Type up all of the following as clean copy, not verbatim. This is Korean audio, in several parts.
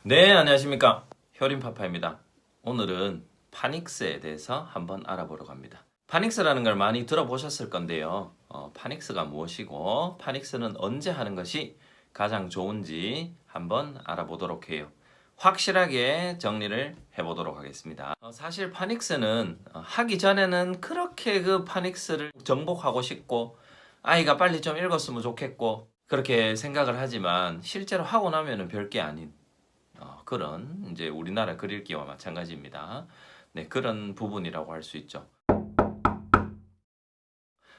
네, 안녕하십니까. 효림파파입니다. 오늘은 파닉스에 대해서 한번 알아보려고 합니다. 파닉스라는 걸 많이 들어보셨을 건데요. 파닉스가 무엇이고, 파닉스는 언제 하는 것이 가장 좋은지 한번 알아보도록 해요. 확실하게 정리를 해보도록 하겠습니다. 사실 파닉스는 하기 전에는 그렇게 그 파닉스를 정복하고 싶고, 아이가 빨리 좀 읽었으면 좋겠고, 그렇게 생각을 하지만 실제로 하고 나면은 별게 아닌 그런 이제 우리나라 글읽기와 마찬가지입니다. 네, 그런 부분이라고 할 수 있죠.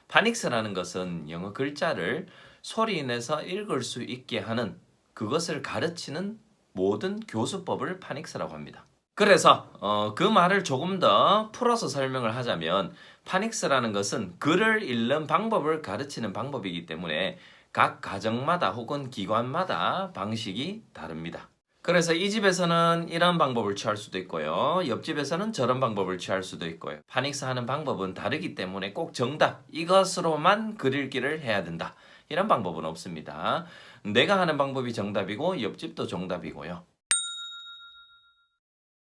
파닉스라는 것은 영어 글자를 소리 내서 읽을 수 있게 하는 그것을 가르치는 모든 교수법을 파닉스라고 합니다. 그래서 그 말을 조금 더 풀어서 설명을 하자면 파닉스라는 것은 글을 읽는 방법을 가르치는 방법이기 때문에 각 가정마다 혹은 기관마다 방식이 다릅니다. 그래서 이 집에서는 이런 방법을 취할 수도 있고요. 옆집에서는 저런 방법을 취할 수도 있고요. 파닉스 하는 방법은 다르기 때문에 꼭 정답, 이것으로만 글 읽기를 해야 된다. 이런 방법은 없습니다. 내가 하는 방법이 정답이고 옆집도 정답이고요.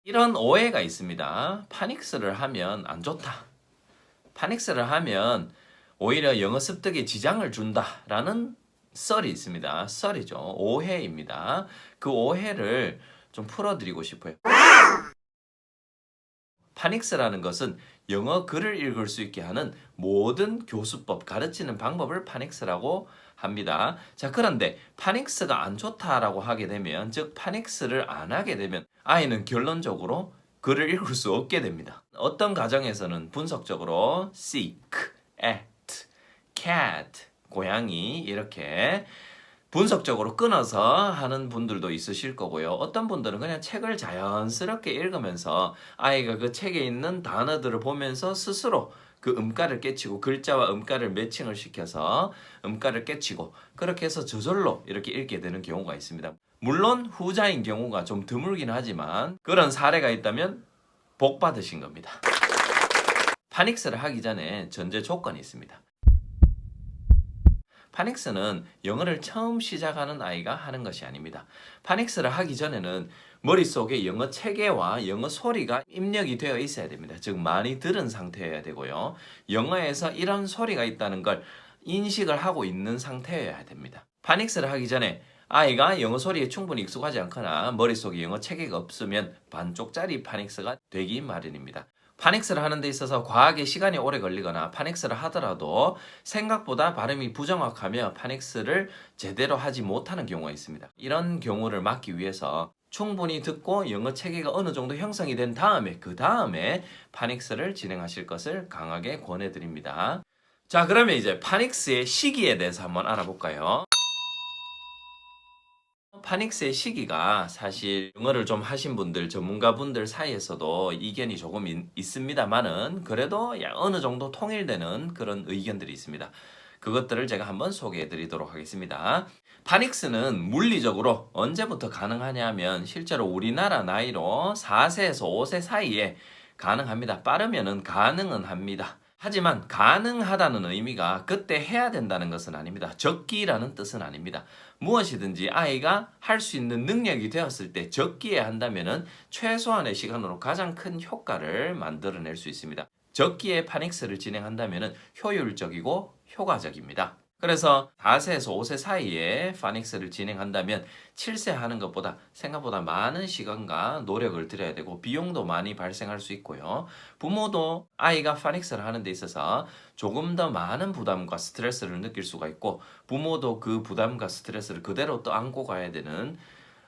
이런 오해가 있습니다. 파닉스를 하면 안 좋다. 파닉스를 하면 오히려 영어 습득에 지장을 준다라는 썰이 있습니다. 썰이죠. 오해입니다. 그 오해를 좀 풀어드리고 싶어요. 파닉스라는 것은 영어 글을 읽을 수 있게 하는 모든 교수법, 가르치는 방법을 파닉스라고 합니다. 자, 그런데 파닉스가 안 좋다라고 하게 되면, 즉 파닉스를 안 하게 되면 아이는 결론적으로 글을 읽을 수 없게 됩니다. 어떤 가정에서는 분석적으로 seek, at, cat, 고양이 이렇게 분석적으로 끊어서 하는 분들도 있으실 거고요. 어떤 분들은 그냥 책을 자연스럽게 읽으면서 아이가 그 책에 있는 단어들을 보면서 스스로 그 음가를 깨치고 글자와 음가를 매칭을 시켜서 음가를 깨치고 그렇게 해서 저절로 이렇게 읽게 되는 경우가 있습니다. 물론 후자인 경우가 좀 드물긴 하지만 그런 사례가 있다면 복 받으신 겁니다. 파닉스를 하기 전에 전제 조건이 있습니다. 파닉스는 영어를 처음 시작하는 아이가 하는 것이 아닙니다. 파닉스를 하기 전에는 머릿속에 영어 체계와 영어 소리가 입력이 되어 있어야 됩니다. 즉 많이 들은 상태여야 되고요. 영어에서 이런 소리가 있다는 걸 인식을 하고 있는 상태여야 됩니다. 파닉스를 하기 전에 아이가 영어 소리에 충분히 익숙하지 않거나 머릿속에 영어 체계가 없으면 반쪽짜리 파닉스가 되기 마련입니다. 파닉스를 하는 데 있어서 과하게 시간이 오래 걸리거나 파닉스를 하더라도 생각보다 발음이 부정확하며 파닉스를 제대로 하지 못하는 경우가 있습니다. 이런 경우를 막기 위해서 충분히 듣고 영어 체계가 어느 정도 형성이 된 다음에 그 다음에 파닉스를 진행하실 것을 강하게 권해드립니다. 자, 그러면 이제 파닉스의 시기에 대해서 한번 알아볼까요? 파닉스의 시기가 사실 영어를 좀 하신 분들, 전문가분들 사이에서도 이견이 조금 있습니다만은 그래도 어느 정도 통일되는 그런 의견들이 있습니다. 그것들을 제가 한번 소개해 드리도록 하겠습니다. 파닉스는 물리적으로 언제부터 가능하냐면 실제로 우리나라 나이로 4세에서 5세 사이에 가능합니다. 빠르면은 가능은 합니다. 하지만 가능하다는 의미가 그때 해야 된다는 것은 아닙니다. 적기라는 뜻은 아닙니다. 무엇이든지 아이가 할 수 있는 능력이 되었을 때 적기에 한다면은 최소한의 시간으로 가장 큰 효과를 만들어낼 수 있습니다. 적기에 파닉스를 진행한다면은 효율적이고 효과적입니다. 그래서 4세에서 5세 사이에 파닉스를 진행한다면 7세 하는 것보다 생각보다 많은 시간과 노력을 들여야 되고 비용도 많이 발생할 수 있고요. 부모도 아이가 파닉스를 하는 데 있어서 조금 더 많은 부담과 스트레스를 느낄 수가 있고 부모도 그 부담과 스트레스를 그대로 또 안고 가야 되는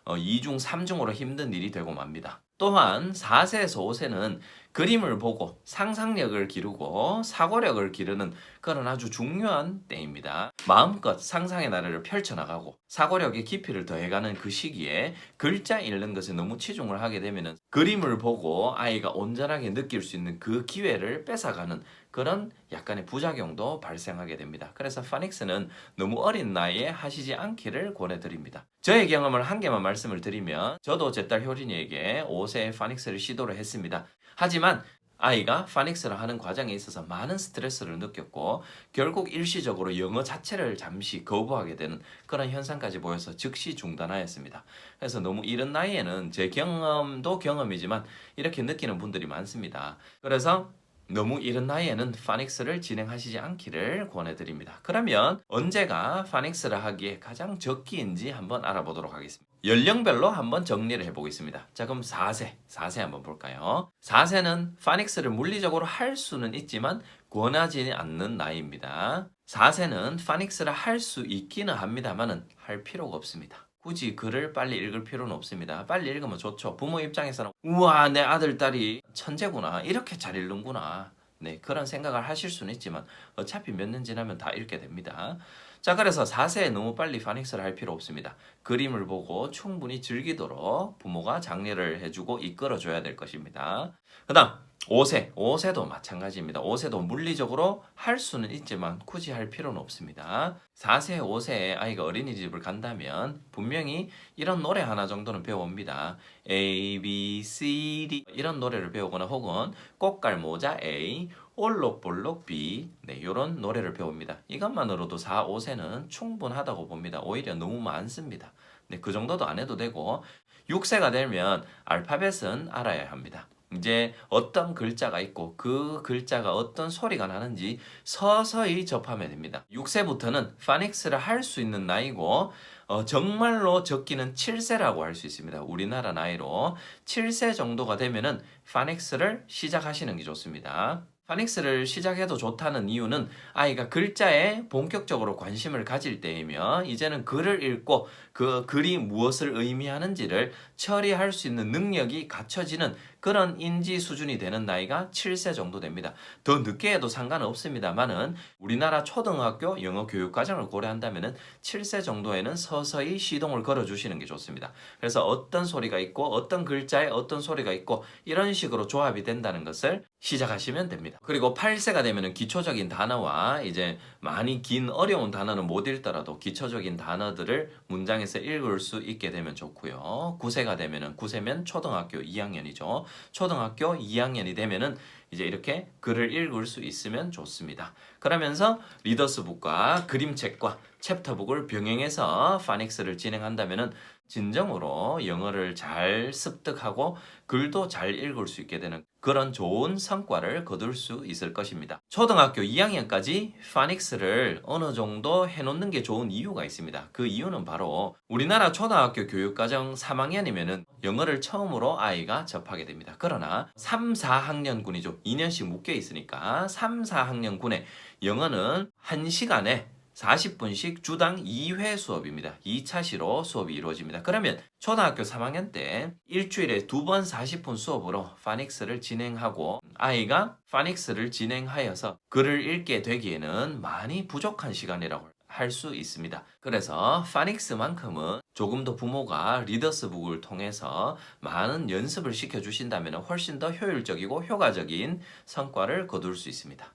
2중, 3중으로 힘든 일이 되고 맙니다. 또한 4세에서 5세는 그림을 보고 상상력을 기르고 사고력을 기르는 그런 아주 중요한 때입니다. 마음껏 상상의 나래를 펼쳐나가고 사고력의 깊이를 더해가는 그 시기에 글자 읽는 것에 너무 치중을 하게 되면 그림을 보고 아이가 온전하게 느낄 수 있는 그 기회를 뺏어가는 그런 약간의 부작용도 발생하게 됩니다. 그래서 파닉스는 너무 어린 나이에 하시지 않기를 권해드립니다. 저의 경험을 한 개만 말씀을 드리면 저도 제 딸 효린이에게 5세 파닉스를 시도를 했습니다. 하지만 아이가 파닉스를 하는 과정에 있어서 많은 스트레스를 느꼈고 결국 일시적으로 영어 자체를 잠시 거부하게 되는 그런 현상까지 보여서 즉시 중단하였습니다. 그래서 너무 이른 나이에는 제 경험도 경험이지만 이렇게 느끼는 분들이 많습니다. 그래서 너무 이른 나이에는 파닉스를 진행하시지 않기를 권해드립니다. 그러면 언제가 파닉스를 하기에 가장 적기인지 한번 알아보도록 하겠습니다. 연령별로 한번 정리를 해보겠습니다. 자, 그럼 4세 한번 볼까요? 4세는 파닉스를 물리적으로 할 수는 있지만 권하지 않는 나이입니다. 4세는 파닉스를 할 수 있기는 합니다만은 할 필요가 없습니다. 굳이 글을 빨리 읽을 필요는 없습니다. 빨리 읽으면 좋죠. 부모 입장에서는 우와, 내 아들, 딸이 천재구나. 이렇게 잘 읽는구나. 네, 그런 생각을 하실 수는 있지만 어차피 몇 년 지나면 다 읽게 됩니다. 자, 그래서 4세에 너무 빨리 파닉스를 할 필요 없습니다. 그림을 보고 충분히 즐기도록 부모가 장려를 해주고 이끌어줘야 될 것입니다. 그 다음 5세도 마찬가지입니다. 5세도 물리적으로 할 수는 있지만 굳이 할 필요는 없습니다. 4세, 5세에 아이가 어린이집을 간다면 분명히 이런 노래 하나 정도는 배워옵니다. A, B, C, D 이런 노래를 배우거나 혹은 꽃갈모자 A, 올록볼록 B 네, 이런 노래를 배웁니다. 이것만으로도 4, 5세는 충분하다고 봅니다. 오히려 너무 많습니다. 네, 그 정도도 안 해도 되고 6세가 되면 알파벳은 알아야 합니다. 이제 어떤 글자가 있고 그 글자가 어떤 소리가 나는지 서서히 접하면 됩니다. 6세부터는 파닉스를 할 수 있는 나이고 정말로 적기는 7세라고 할 수 있습니다. 우리나라 나이로 7세 정도가 되면은 파닉스를 시작하시는 게 좋습니다. 파닉스를 시작해도 좋다는 이유는 아이가 글자에 본격적으로 관심을 가질 때이며 이제는 글을 읽고 그 글이 무엇을 의미하는지를 처리할 수 있는 능력이 갖춰지는 그런 인지 수준이 되는 나이가 7세 정도 됩니다. 더 늦게 해도 상관은 없습니다만은 우리나라 초등학교 영어 교육 과정을 고려한다면은 7세 정도에는 서서히 시동을 걸어 주시는 게 좋습니다. 그래서 어떤 소리가 있고 어떤 글자에 어떤 소리가 있고 이런 식으로 조합이 된다는 것을 시작하시면 됩니다. 그리고 8세가 되면은 기초적인 단어와 이제 많이 긴 어려운 단어는 못 읽더라도 기초적인 단어들을 문장에서 읽을 수 있게 되면 좋고요. 9세가 되면은 9세면 초등학교 2학년이죠. 초등학교 2학년이 되면은 이제 이렇게 글을 읽을 수 있으면 좋습니다. 그러면서 리더스북과 그림책과 챕터북을 병행해서 파닉스를 진행한다면은 진정으로 영어를 잘 습득하고 글도 잘 읽을 수 있게 되는 그런 좋은 성과를 거둘 수 있을 것입니다. 초등학교 2학년까지 파닉스를 어느 정도 해놓는 게 좋은 이유가 있습니다. 그 이유는 바로 우리나라 초등학교 교육과정 3학년이면은 영어를 처음으로 아이가 접하게 됩니다. 그러나 3, 4학년군이죠. 2년씩 묶여 있으니까 3, 4학년군의 영어는 1시간에 40분씩 주당 2회 수업입니다. 2차시로 수업이 이루어집니다. 그러면 초등학교 3학년 때 일주일에 2번 40분 수업으로 파닉스를 진행하고 아이가 파닉스를 진행하여서 글을 읽게 되기에는 많이 부족한 시간이라고 할 수 있습니다. 그래서 파닉스만큼은 조금 더 부모가 리더스북을 통해서 많은 연습을 시켜주신다면 훨씬 더 효율적이고 효과적인 성과를 거둘 수 있습니다.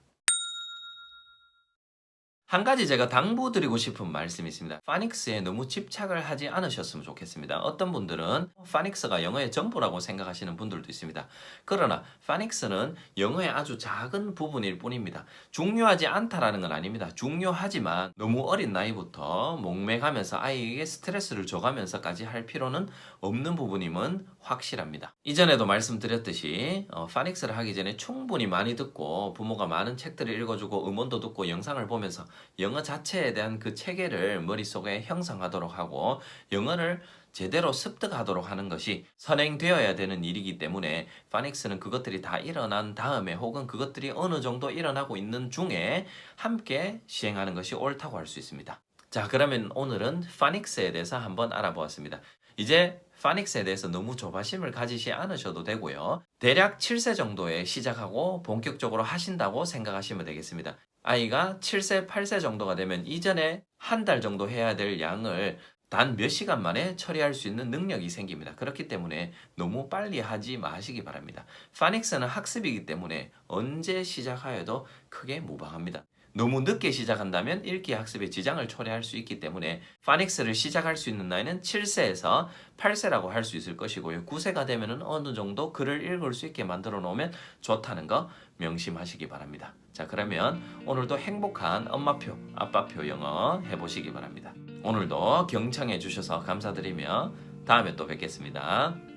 한 가지 제가 당부드리고 싶은 말씀이 있습니다. 파닉스에 너무 집착을 하지 않으셨으면 좋겠습니다. 어떤 분들은 파닉스가 영어의 전부라고 생각하시는 분들도 있습니다. 그러나 파닉스는 영어의 아주 작은 부분일 뿐입니다. 중요하지 않다라는 건 아닙니다. 중요하지만 너무 어린 나이부터 목매가면서 아이에게 스트레스를 줘가면서까지 할 필요는 없는 부분임은 확실합니다. 이전에도 말씀드렸듯이 파닉스를 하기 전에 충분히 많이 듣고 부모가 많은 책들을 읽어주고 음원도 듣고 영상을 보면서 영어 자체에 대한 그 체계를 머릿속에 형성하도록 하고 영어를 제대로 습득하도록 하는 것이 선행되어야 되는 일이기 때문에 파닉스는 그것들이 다 일어난 다음에 혹은 그것들이 어느 정도 일어나고 있는 중에 함께 시행하는 것이 옳다고 할 수 있습니다. 자, 그러면 오늘은 파닉스에 대해서 한번 알아보았습니다. 이제 파닉스에 대해서 너무 조바심을 가지지 않으셔도 되고요. 대략 7세 정도에 시작하고 본격적으로 하신다고 생각하시면 되겠습니다. 아이가 7세, 8세 정도가 되면 이전에 한 달 정도 해야 될 양을 단 몇 시간 만에 처리할 수 있는 능력이 생깁니다. 그렇기 때문에 너무 빨리 하지 마시기 바랍니다. 파닉스는 학습이기 때문에 언제 시작하여도 크게 무방합니다. 너무 늦게 시작한다면 읽기 학습에 지장을 초래할 수 있기 때문에 파닉스를 시작할 수 있는 나이는 7세에서 8세라고 할 수 있을 것이고요. 9세가 되면 어느 정도 글을 읽을 수 있게 만들어 놓으면 좋다는 거 명심하시기 바랍니다. 자, 그러면 오늘도 행복한 엄마표, 아빠표 영어 해보시기 바랍니다. 오늘도 경청해 주셔서 감사드리며 다음에 또 뵙겠습니다.